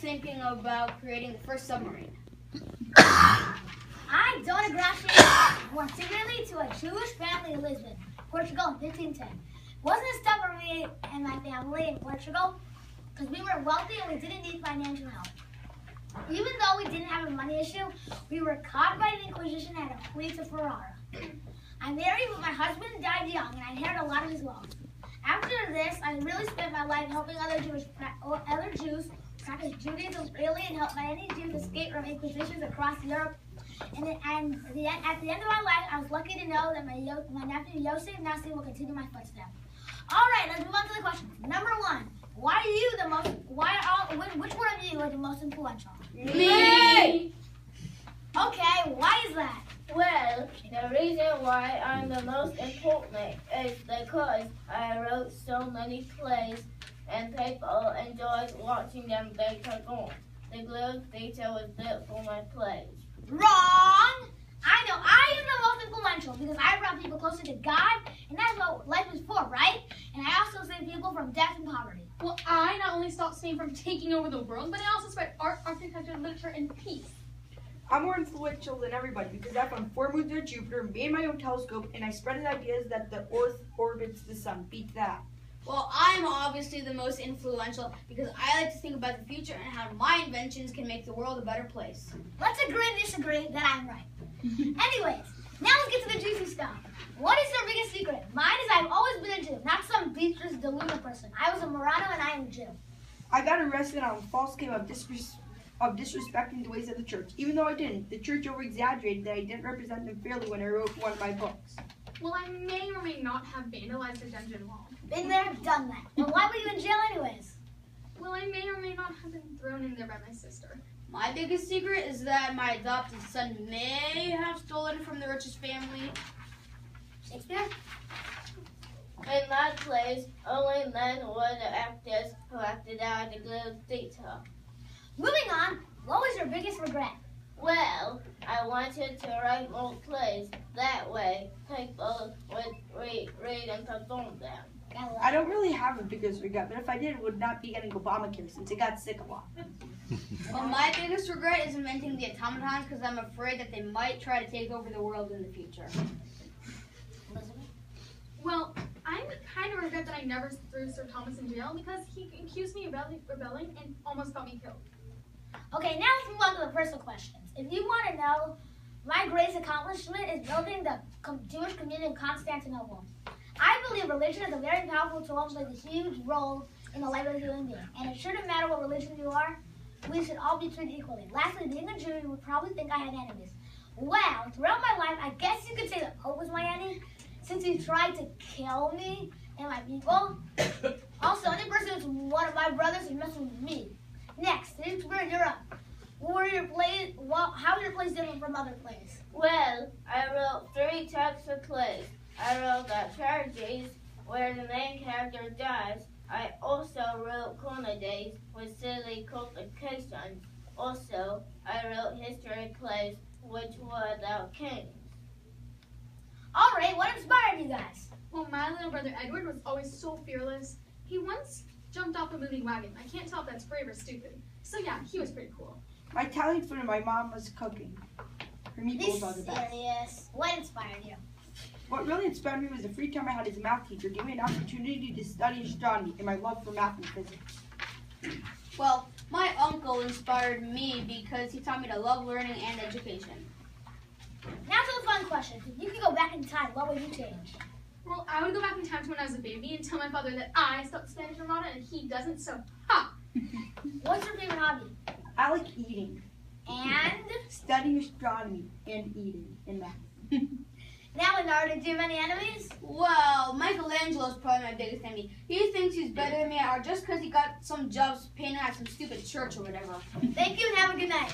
thinking about creating the first submarine. I, Donna Gracia, born secretly to a Jewish family in Lisbon, Portugal in 1510. Wasn't it tough for me and my family in Portugal? Because we were wealthy and we didn't need financial help. Even though we didn't have a money issue, we were caught by the Inquisition and had a flee to Ferrara. I married, but my husband died young and I inherited a lot of his wealth. After this, I really spent my life helping other Jews practice Judaism freely and help many Jews escape from inquisitions across Europe. And at the end of my life, I was lucky to know that my nephew Yosef Nassi will continue my footsteps. All right, let's move on to the questions. Number one, which one of you are the most influential? Me! Okay, why is that? Well, the reason why I'm the most important is because I wrote so many plays and people enjoyed watching them they perform. The Globe Theater was built for my plays. Wrong! I know I am the most influential because I brought people closer to God, and that's what life is for, right? And I also save people from death and poverty. Well, I not only stopped Spain from taking over the world, but I also spread art, architecture, literature, and peace. I'm more influential than everybody because I found 4 moons of Jupiter, made my own telescope, and I spread ideas that the Earth orbits the sun. Beat that. Well, I'm obviously the most influential because I like to think about the future and how my inventions can make the world a better place. Let's agree and disagree that I'm right. Anyways, now let's get to the juicy stuff. What is your biggest secret? Mine is I've always been a Jew, not some beatrice delusional person. I was a Murano and I am a Jew. I got arrested on a false claim of disrespecting the ways of the church. Even though I didn't, the church over-exaggerated that I didn't represent them fairly when I wrote one of my books. Well, I may or may not have vandalized a dungeon wall. Been there, done that. But why were you in jail anyways? Well, I may or may not have been thrown in there by my sister. My biggest secret is that my adopted son may have stolen from the richest family. Shakespeare? In my plays, only men were the actors who acted out the Globe Theater. Moving on, what was your biggest regret? Well, I wanted to write more plays. That way, people would read and perform them. I don't really have a biggest regret, but if I did, it would not be getting Obamacare since it got sick a lot. Well, my biggest regret is inventing the automatons because I'm afraid that they might try to take over the world in the future. Well, I kind of regret that I never threw Sir Thomas in jail because he accused me of rebelling and almost got me killed. Okay, now let's move on to the personal questions. If you want to know, my greatest accomplishment is building the Jewish community in Constantinople. I believe religion is a very powerful tool and plays a huge role in the life of a human being. And it shouldn't matter what religion you are, we should all be treated equally. Lastly, being a Jew, you would probably think I had enemies. Well, throughout my life, I guess you could say that Pope was my enemy, since he tried to kill me and my people. Also, any person who's one of my brothers is messing with me. Next, Shakespeare in Europe. How is your plays different from other plays? Well, I wrote 3 types of plays. I wrote about tragedies where the main character dies. I also wrote corner days with silly complications. Also, I wrote history plays which were about kings. All right, what inspired you guys? Well, my little brother Edward was always so fearless. He once jumped off a moving wagon. I can't tell if that's brave or stupid. So yeah, he was pretty cool. My talent for my mom was cooking. Her meatballs are the best. Serious. What inspired you? What really inspired me was the free time I had as a math teacher. Gave me an opportunity to study astronomy and my love for math and physics. Well, my uncle inspired me because he taught me to love learning and education. Now to the fun questions. If you could go back in time, what would you change? Well, I would go back in time to when I was a baby and tell my father that I stopped Spanish Ramada and he doesn't, so ha! What's your favorite hobby? I like eating. And? Studying astronomy and eating and math. Now, Leonardo, do you have any enemies? Well, Michelangelo's probably my biggest enemy. He thinks he's better than me, or just because he got some jobs painting at some stupid church or whatever. Thank you and have a good night.